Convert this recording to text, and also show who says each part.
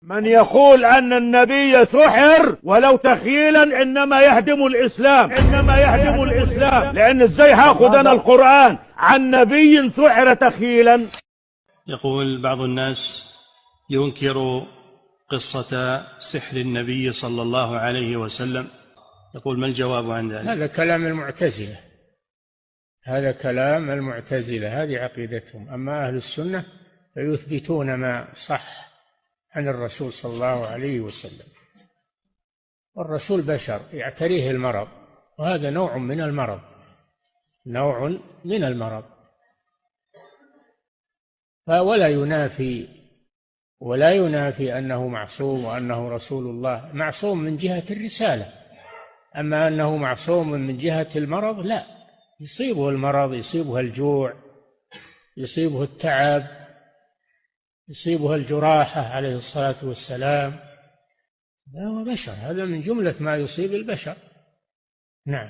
Speaker 1: من يقول أن النبي سحر ولو تخيلا إنما يهدم الإسلام، لأن إزاي هاخد أنا القرآن عن نبي سحر تخيلا؟
Speaker 2: يقول بعض الناس ينكر قصة سحر النبي صلى الله عليه وسلم، يقول ما الجواب عن ذلك؟
Speaker 3: هذا كلام المعتزلة، هذه عقيدتهم. أما أهل السنة فيثبتون ما صح عن الرسول صلى الله عليه وسلم. والرسول بشر يعتريه المرض، وهذا نوع من المرض، ولا ينافي أنه معصوم وأنه رسول الله. معصوم من جهة الرسالة، أما أنه معصوم من جهة المرض لا، يصيبه المرض، يصيبه الجوع، يصيبه التعب، يصيبه الجراحة عليه الصلاة والسلام. هو بشر، هذا من جملة ما يصيب البشر. نعم.